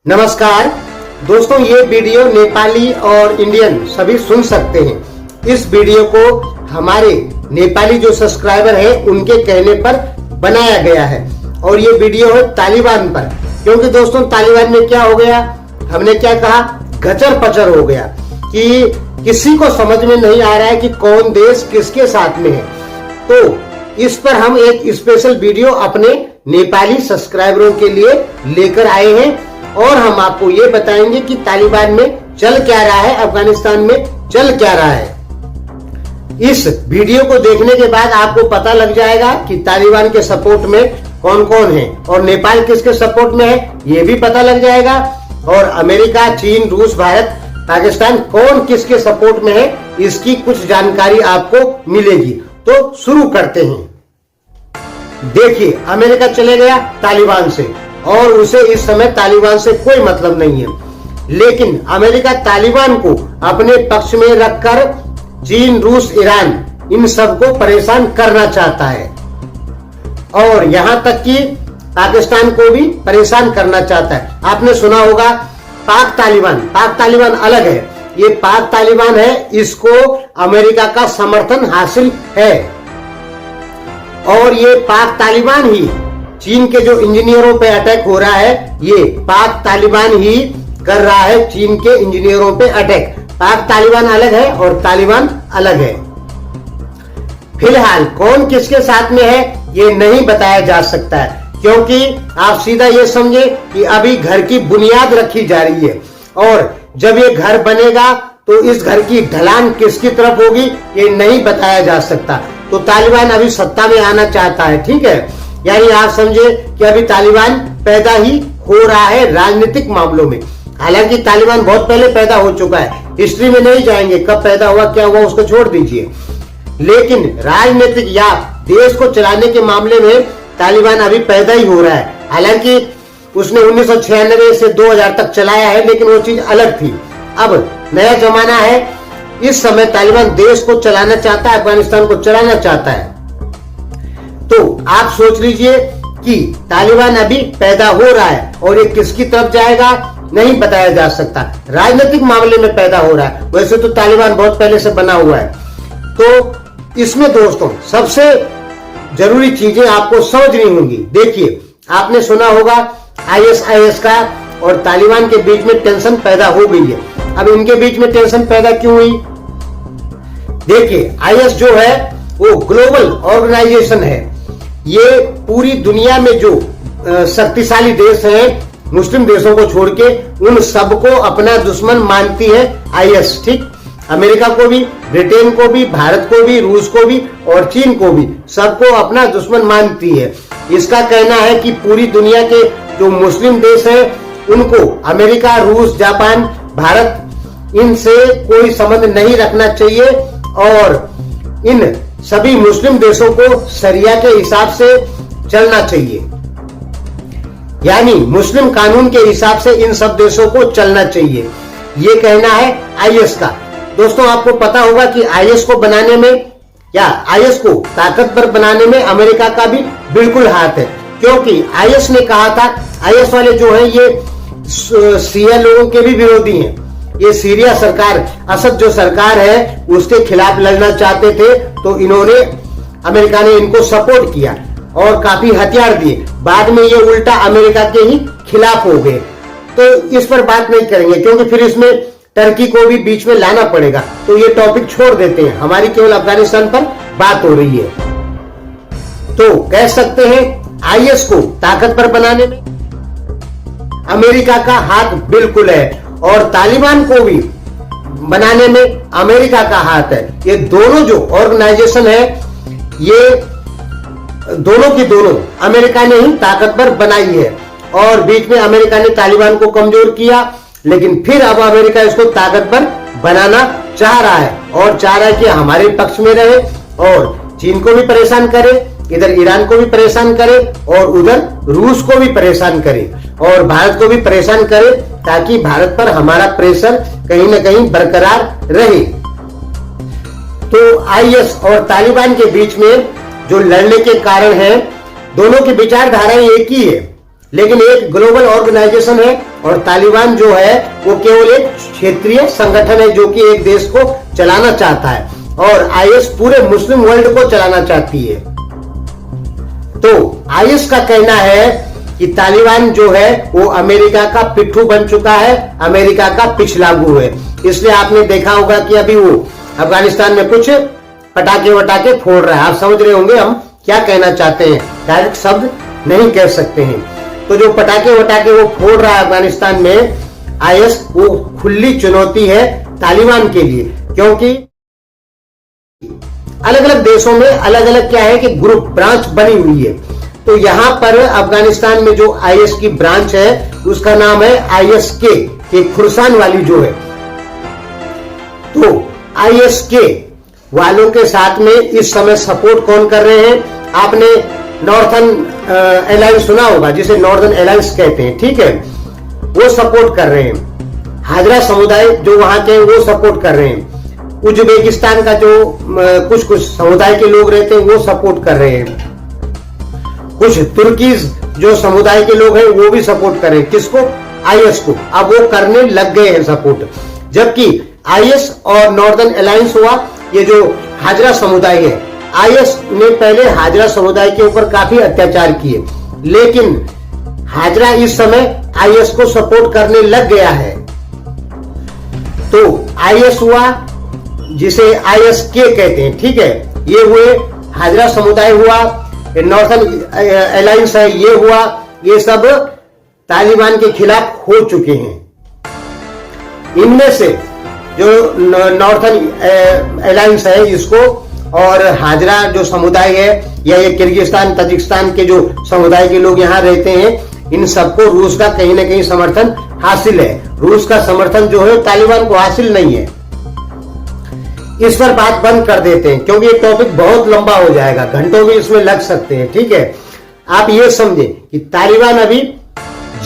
नमस्कार दोस्तों, ये वीडियो नेपाली और इंडियन सभी सुन सकते हैं। इस वीडियो को हमारे नेपाली जो सब्सक्राइबर हैं उनके कहने पर बनाया गया है और ये वीडियो है तालिबान पर। क्योंकि दोस्तों तालिबान में क्या हो गया, हमने क्या कहा, गचर पचर हो गया कि किसी को समझ में नहीं आ रहा है कि कौन देश किसके साथ में है। तो इस पर हम एक स्पेशल वीडियो अपने नेपाली सब्सक्राइबरों के लिए लेकर आए हैं और हम आपको ये बताएंगे कि तालिबान में चल क्या रहा है, अफगानिस्तान में चल क्या रहा है। इस वीडियो को देखने के बाद आपको पता लग जाएगा कि तालिबान के सपोर्ट में कौन कौन है और नेपाल किसके सपोर्ट में है ये भी पता लग जाएगा। और अमेरिका, चीन, रूस, भारत, पाकिस्तान कौन किसके सपोर्ट में है इसकी कुछ जानकारी आपको मिलेगी। तो शुरू करते हैं। देखिए, अमेरिका चले गया तालिबान से और उसे इस समय तालिबान से कोई मतलब नहीं है। लेकिन अमेरिका तालिबान को अपने पक्ष में रखकर चीन, रूस, ईरान इन सबको परेशान करना चाहता है और यहां तक कि पाकिस्तान को भी परेशान करना चाहता है। आपने सुना होगा पाक तालिबान अलग है। ये पाक तालिबान है, इसको अमेरिका का समर्थन हासिल है और ये पाक तालिबान ही चीन के जो इंजीनियरों पे अटैक हो रहा है, ये पाक तालिबान ही कर रहा है चीन के इंजीनियरों पे अटैक। पाक तालिबान अलग है और तालिबान अलग है। फिलहाल कौन किसके साथ में है ये नहीं बताया जा सकता है, क्योंकि आप सीधा ये समझे कि अभी घर की बुनियाद रखी जा रही है और जब ये घर बनेगा तो इस घर की ढलान किसकी तरफ होगी ये नहीं बताया जा सकता। तो तालिबान अभी सत्ता में आना चाहता है, ठीक है। यानी आप समझे कि अभी तालिबान पैदा ही हो रहा है राजनीतिक मामलों में। हालांकि तालिबान बहुत पहले पैदा हो चुका है, हिस्ट्री में नहीं जाएंगे, कब पैदा हुआ क्या हुआ उसको छोड़ दीजिए। लेकिन राजनीतिक या देश को चलाने के मामले में तालिबान अभी पैदा ही हो रहा है। हालांकि उसने 1996 से 2000 तक चलाया है, लेकिन वो चीज अलग थी। अब नया जमाना है, इस समय तालिबान देश को चलाना चाहता है, अफगानिस्तान को चलाना चाहता है। तो आप सोच लीजिए कि तालिबान अभी पैदा हो रहा है और ये किसकी तरफ जाएगा नहीं बताया जा सकता। राजनीतिक मामले में पैदा हो रहा है, वैसे तो तालिबान बहुत पहले से बना हुआ है। तो इसमें दोस्तों सबसे जरूरी चीजें आपको समझनी होंगी। देखिए, आपने सुना होगा ISIS का और तालिबान के बीच में टेंशन पैदा हो गई है। अब इनके बीच में टेंशन पैदा क्यों हुई? देखिए, IS जो है वो ग्लोबल ऑर्गेनाइजेशन है। ये पूरी दुनिया में जो शक्तिशाली देश हैं, मुस्लिम देशों को छोड़ के उन सबको अपना दुश्मन मानती है IS, ठीक। अमेरिका को भी, ब्रिटेन को भी, भारत को भी, रूस को भी और चीन को भी, सबको अपना दुश्मन मानती है। इसका कहना है कि पूरी दुनिया के जो मुस्लिम देश हैं उनको अमेरिका, रूस, जापान, भारत इनसे कोई संबंध नहीं रखना चाहिए और इन सभी मुस्लिम देशों को शरिया के हिसाब से चलना चाहिए। यानी मुस्लिम कानून के हिसाब से इन सब देशों को चलना चाहिए, ये कहना है IS का। दोस्तों आपको पता होगा कि IS को बनाने में या IS को ताकतवर बनाने में अमेरिका का भी बिल्कुल हाथ है। क्योंकि IS ने कहा था, IS वाले जो है ये शिया लोगों के भी विरोधी हैं। ये सीरिया सरकार, असद जो सरकार है उसके खिलाफ लड़ना चाहते थे, तो इन्होंने, अमेरिका ने इनको सपोर्ट किया और काफी हथियार दिए। बाद में ये उल्टा अमेरिका के ही खिलाफ हो गए। तो इस पर बात नहीं करेंगे क्योंकि फिर इसमें टर्की को भी बीच में लाना पड़ेगा, तो ये टॉपिक छोड़ देते हैं। हमारी केवल अफगानिस्तान पर बात हो रही है। तो कह सकते हैं IS को ताकतवर बनाने में अमेरिका का हाथ बिल्कुल है और तालिबान को भी बनाने में अमेरिका का हाथ है। ये दोनों जो ऑर्गेनाइजेशन है, ये दोनों की दोनों अमेरिका ने ही ताकतवर बनाई है और बीच में अमेरिका ने तालिबान को कमजोर किया, लेकिन फिर अब अमेरिका इसको ताकतवर बनाना चाह रहा है और चाह रहा है कि हमारे पक्ष में रहे और चीन को भी परेशान करे, इधर ईरान को भी परेशान करे और उधर रूस को भी परेशान करे और भारत को भी परेशान करे, ताकि भारत पर हमारा प्रेशर कहीं ना कहीं बरकरार रहे। तो IS और तालिबान के बीच में जो लड़ने के कारण है, दोनों की विचारधारा एक ही है लेकिन एक ग्लोबल ऑर्गेनाइजेशन है और तालिबान जो है वो केवल एक क्षेत्रीय संगठन है जो कि एक देश को चलाना चाहता है, और आईएस पूरे मुस्लिम वर्ल्ड को चलाना चाहती है। तो आईएस का कहना है कि तालिबान जो है वो अमेरिका का पिट्ठू बन चुका है, अमेरिका का पिछलागू है। इसलिए आपने देखा होगा कि अभी वो अफगानिस्तान में कुछ पटाखे वटाखे फोड़ रहा है। आप समझ रहे होंगे हम क्या कहना चाहते हैं, डायरेक्ट शब्द नहीं कह सकते हैं। तो जो पटाखे वटाखे वो फोड़ रहा है अफगानिस्तान में आईएस, वो खुली चुनौती है तालिबान के लिए, क्योंकि अलग अलग देशों में अलग अलग क्या है कि ग्रुप ब्रांच बनी हुई है। तो यहां पर अफगानिस्तान में जो आईएस की ब्रांच है उसका नाम है आईएसके, खुरसान वाली जो है। तो आईएसके वालों के साथ में इस समय सपोर्ट कौन कर रहे हैं? आपने नॉर्थन अलायंस सुना होगा, जिसे नॉर्दर्न अलायंस कहते हैं, ठीक है, वो सपोर्ट कर रहे हैं। हाजरा समुदाय जो वहां के वो सपोर्ट कर रहे हैं। उज्बेकिस्तान का जो कुछ कुछ समुदाय के लोग रहते हैं वो सपोर्ट कर रहे हैं। कुछ तुर्कीज जो समुदाय के लोग हैं वो भी सपोर्ट कर रहे हैं। किसको? आईएस को। अब वो करने लग गए हैं सपोर्ट, जबकि आईएस और नॉर्दर्न अलायंस हुआ, ये जो हाजरा समुदाय है, आईएस ने पहले हाजरा समुदाय के ऊपर काफी अत्याचार किए, लेकिन हाजरा इस समय आईएस को सपोर्ट करने लग गया है। तो आईएस हुआ, जिसे आईएसके कहते हैं, ठीक है, ये हुए, हाजरा समुदाय हुआ, नॉर्थन अलायंस है ये हुआ, ये सब तालिबान के खिलाफ हो चुके हैं। इनमें से जो नॉर्थन अलायंस है इसको, और हाजरा जो समुदाय है, या ये किर्गिस्तान तजिकिस्तान के जो समुदाय के लोग यहाँ रहते हैं, इन सबको रूस का कहीं ना कहीं समर्थन हासिल है। रूस का समर्थन जो है तालिबान को हासिल नहीं है। इस पर बात बंद कर देते हैं, क्योंकि ये टॉपिक बहुत लंबा हो जाएगा, घंटों भी इसमें लग सकते हैं, ठीक है। आप ये समझे कि तालिबान अभी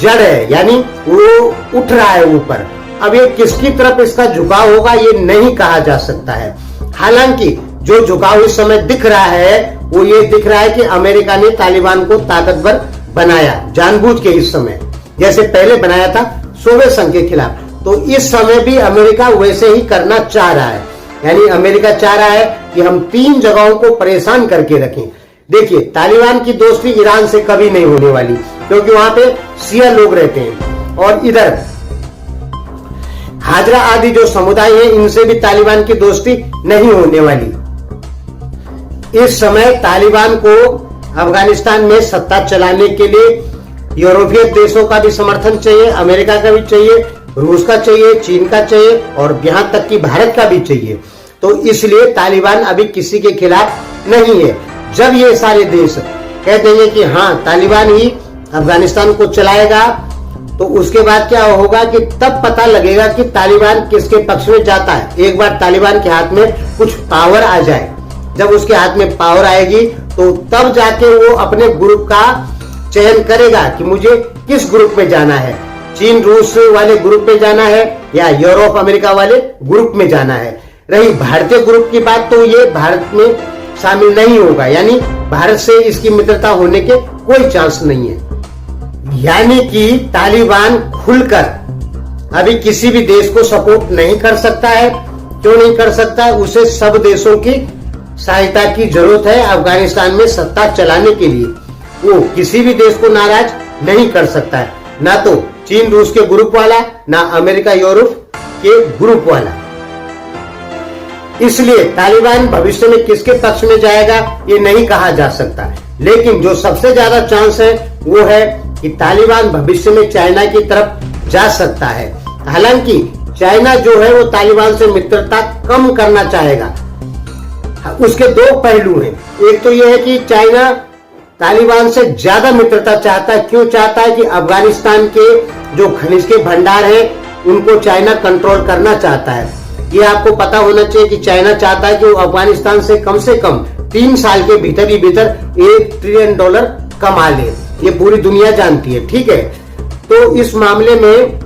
जड़ है, यानी वो उठ रहा है ऊपर। अब ये किसकी तरफ इसका झुकाव होगा ये नहीं कहा जा सकता है। हालांकि जो झुकाव इस समय दिख रहा है वो ये दिख रहा है कि अमेरिका ने तालिबान को ताकतवर बनाया जानबूझ के, इस समय जैसे पहले बनाया था सोवियत संघ के खिलाफ। तो इस समय भी अमेरिका वैसे ही करना चाह रहा है, यानी अमेरिका चाह रहा है कि हम 3 जगहों को परेशान करके रखें। देखिए, तालिबान की दोस्ती ईरान से कभी नहीं होने वाली, क्योंकि वहां पे शिया लोग रहते हैं, और इधर हाजरा आदि जो समुदाय है इनसे भी तालिबान की दोस्ती नहीं होने वाली। इस समय तालिबान को अफगानिस्तान में सत्ता चलाने के लिए यूरोपीय देशों का भी समर्थन चाहिए, अमेरिका का भी चाहिए, रूस का चाहिए, चीन का चाहिए, और यहां तक कि भारत का भी चाहिए। तो इसलिए तालिबान अभी किसी के खिलाफ नहीं है। जब ये सारे देश कह देंगे कि हाँ तालिबान ही अफगानिस्तान को चलाएगा, तो उसके बाद क्या होगा कि तब पता लगेगा कि तालिबान किसके पक्ष में जाता है। एक बार तालिबान के हाथ में कुछ पावर आ जाए, जब उसके हाथ में पावर आएगी तो तब जाके वो अपने ग्रुप का चयन करेगा कि मुझे किस ग्रुप में जाना है, चीन रूस वाले ग्रुप में जाना है या यूरोप अमेरिका वाले ग्रुप में जाना है। रही भारतीय ग्रुप की बात, तो ये भारत में शामिल नहीं होगा, यानी भारत से इसकी मित्रता होने के कोई चांस नहीं है। यानी कि तालिबान खुलकर अभी किसी भी देश को सपोर्ट नहीं कर सकता है। क्यों नहीं कर सकता है? उसे सब देशों की सहायता की जरूरत है अफगानिस्तान में सत्ता चलाने के लिए। वो किसी भी देश को नाराज नहीं कर सकता है, ना तो चीन रूस के ग्रुप वाला, ना अमेरिका यूरोप के ग्रुप वाला। इसलिए तालिबान भविष्य में किसके पक्ष में जाएगा ये नहीं कहा जा सकता, लेकिन जो सबसे ज्यादा चांस है वो है कि तालिबान भविष्य में चाइना की तरफ जा सकता है। हालांकि चाइना जो है वो तालिबान से मित्रता कम करना चाहेगा। उसके 2 पहलू हैं। एक तो यह है कि चाइना तालिबान से ज्यादा मित्रता चाहता है। क्यों चाहता है? कि अफगानिस्तान के जो खनिज के भंडार हैं उनको चाइना कंट्रोल करना चाहता है। ये आपको पता होना चाहिए कि चाइना चाहता है कि वो अफगानिस्तान से कम 3 साल के भीतर ही भीतर $1 ट्रिलियन कमा ले। ये पूरी दुनिया जानती है, ठीक है। तो इस मामले में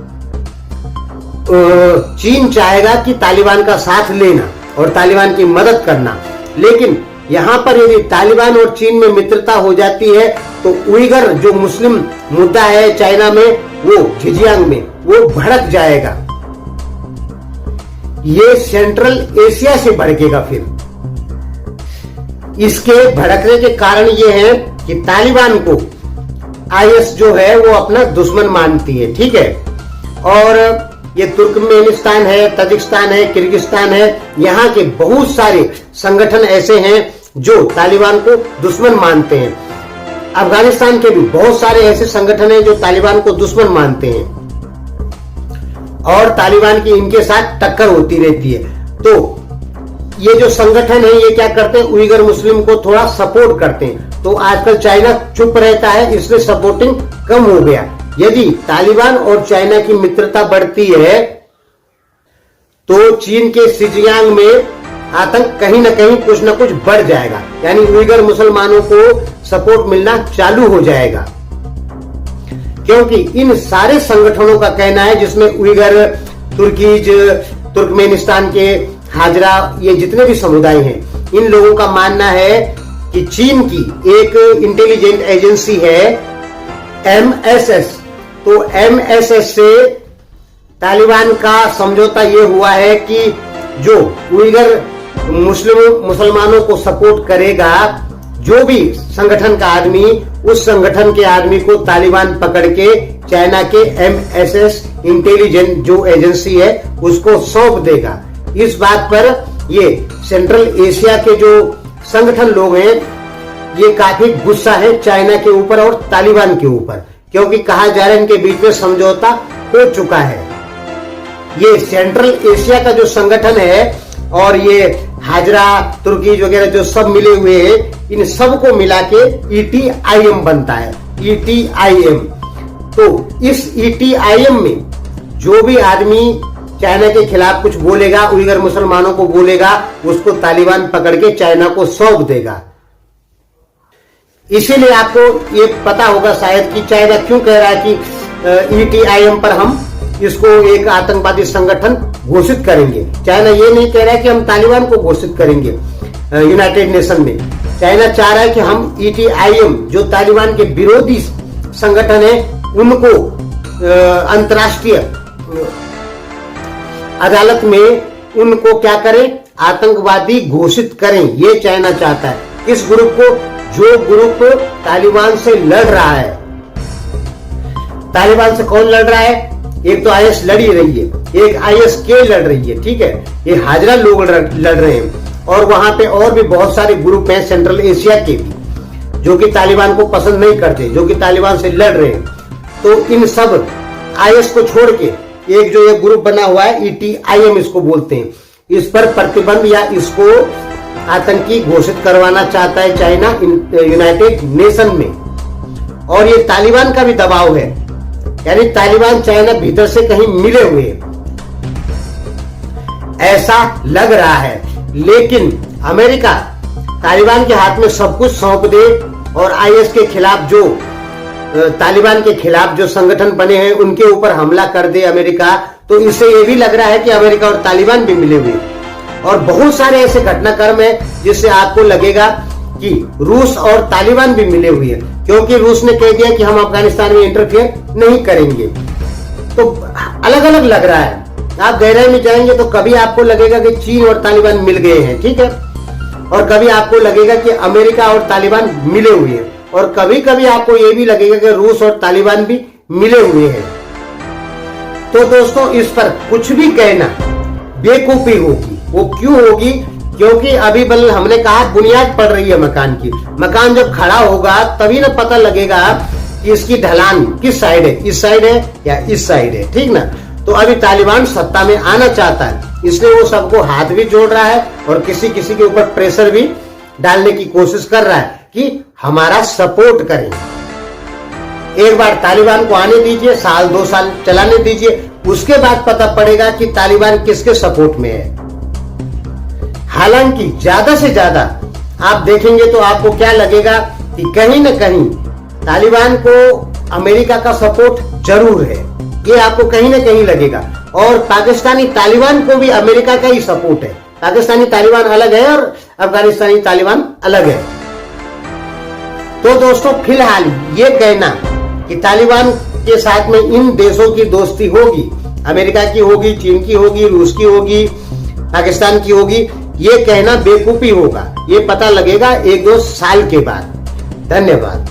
चीन चाहेगा कि तालिबान का साथ लेना और तालिबान की मदद करना, लेकिन यहाँ पर यदि तालिबान और चीन में मित्रता हो जाती है तो उइगर जो मुस्लिम मुद्दा है चाइना में, वो झिंजियांग में, वो भड़क जाएगा। ये सेंट्रल एशिया से भड़केगा। फिर इसके भड़कने के कारण ये है कि तालिबान को आईएस जो है वो अपना दुश्मन मानती है, ठीक है। और ये तुर्कमेनिस्तान है, ताजिकिस्तान है, किर्गिस्तान है, यहाँ के बहुत सारे संगठन ऐसे हैं जो तालिबान को दुश्मन मानते हैं। अफगानिस्तान के भी बहुत सारे ऐसे संगठन हैं जो तालिबान को दुश्मन मानते हैं और तालिबान की इनके साथ टक्कर होती रहती है। तो ये जो संगठन है ये क्या करते हैं, उइगर मुस्लिम को थोड़ा सपोर्ट करते हैं। तो आजकल चाइना चुप रहता है, इसलिए सपोर्टिंग कम हो गया। यदि तालिबान और चाइना की मित्रता बढ़ती है तो चीन के शिजियांग में आतंक कहीं ना कहीं कुछ ना कुछ बढ़ जाएगा, यानी उइगर मुसलमानों को सपोर्ट मिलना चालू हो जाएगा। क्योंकि इन सारे संगठनों का कहना है, जिसमें उइगर, तुर्कीज, तुर्कमेनिस्तान के हाजरा, ये जितने भी समुदाय हैं, इन लोगों का मानना है कि चीन की एक इंटेलिजेंट एजेंसी है MSS, तो MSS से तालिबान का समझौता ये हुआ है कि जो उइगर मुसलमानों को सपोर्ट करेगा, जो भी संगठन का आदमी, उस संगठन के आदमी को तालिबान पकड़ के चाइना के MSS इंटेलिजेंट जो एजेंसी है उसको सौंप देगा। इस बात पर ये सेंट्रल एशिया के जो संगठन लोग हैं ये काफी गुस्सा है चाइना के ऊपर और तालिबान के ऊपर, क्योंकि कहा जा रहा है इनके बीच में समझौता हो चुका है। ये सेंट्रल एशिया का जो संगठन है और ये हाजरा, तुर्की वगैरह जो सब मिले हुए हैं, इन सबको मिला के ETIM बनता है, ETIM। तो इस ETIM में जो भी आदमी चाइना के खिलाफ कुछ बोलेगा, उइगर मुसलमानों को बोलेगा, उसको तालिबान पकड़ के चाइना को सौंप देगा। इसीलिए आपको ये पता होगा शायद कि चाइना क्यों कह रहा है कि ETIM पर हम इसको एक आतंकवादी संगठन घोषित करेंगे। चाइना ये नहीं कह रहा है कि हम तालिबान को घोषित करेंगे यूनाइटेड नेशन में। चाइना चाह रहा है कि हम ETIM जो तालिबान के विरोधी संगठन है उनको अंतर्राष्ट्रीय अदालत में उनको क्या करें, आतंकवादी घोषित करें। ये चाइना चाहता है। इस ग्रुप को, जो ग्रुप तालिबान से लड़ रहा है, तालिबान से कौन लड़ रहा है, एक तो IS लड़ी रही है, एक ISK लड़ रही है, ठीक है, ये हाजरा लोग लड़ रहे हैं। और वहां पे और भी बहुत सारे ग्रुप हैं सेंट्रल एशिया के भी जो कि तालिबान को पसंद नहीं करते, जो कि तालिबान से लड़ रहे हैं। तो इन सब IS को छोड़ के एक जो ये ग्रुप बना हुआ है ETIM इसको बोलते हैं, इस पर प्रतिबंध या इसको आतंकी घोषित करवाना चाहता है चाइना यूनाइटेड नेशन में। और ये तालिबान का भी दबाव है, यानी तालिबान चाइना भीतर से कहीं मिले हुए ऐसा लग रहा है। लेकिन अमेरिका तालिबान के हाथ में सब कुछ सौंप दे और IS के खिलाफ जो तालिबान के खिलाफ जो संगठन बने हैं उनके ऊपर हमला कर दे अमेरिका, तो इससे ये भी लग रहा है कि अमेरिका और तालिबान भी मिले हुए। और बहुत सारे ऐसे घटनाक्रम है जिससे आपको लगेगा कि रूस और तालिबान भी मिले हुए हैं, क्योंकि रूस ने कह दिया कि हम अफगानिस्तान में इंटरफेयर नहीं करेंगे। तो अलग अलग लग रहा है। आप गहराई में जाएंगे तो कभी आपको लगेगा कि चीन और तालिबान मिल गए हैं, ठीक है, और कभी आपको लगेगा कि अमेरिका और तालिबान मिले हुए हैं, और कभी कभी आपको यह भी लगेगा कि रूस और तालिबान भी मिले हुए हैं। तो दोस्तों इस पर कुछ भी कहना बेवकूफी होगी। वो क्यों होगी? क्योंकि अभी बल हमने कहा बुनियाद पड़ रही है मकान की। मकान जब खड़ा होगा तभी ना पता लगेगा कि इसकी ढलान किस साइड है, इस साइड है या इस साइड है, ठीक ना। तो अभी तालिबान सत्ता में आना चाहता है, इसलिए वो सबको हाथ भी जोड़ रहा है और किसी किसी के ऊपर प्रेशर भी डालने की कोशिश कर रहा है कि हमारा सपोर्ट करें। एक बार तालिबान को आने दीजिए, साल 2 साल चलाने दीजिए, उसके बाद पता पड़ेगा कि तालिबान किसके सपोर्ट में है। हालांकि ज्यादा से ज्यादा आप देखेंगे तो आपको क्या लगेगा कि कहीं ना कहीं तालिबान को अमेरिका का सपोर्ट जरूर है, ये आपको कहीं ना कहीं लगेगा। और पाकिस्तानी तालिबान को भी अमेरिका का ही सपोर्ट है, पाकिस्तानी तालिबान अलग है और अफगानिस्तानी तालिबान अलग है। तो दोस्तों फिलहाल ये कहना कि तालिबान के साथ में इन देशों की दोस्ती होगी, अमेरिका की होगी, चीन की होगी, रूस की होगी, पाकिस्तान की होगी, ये कहना बेवकूफी होगा। ये पता लगेगा 1-2 साल के बाद। धन्यवाद।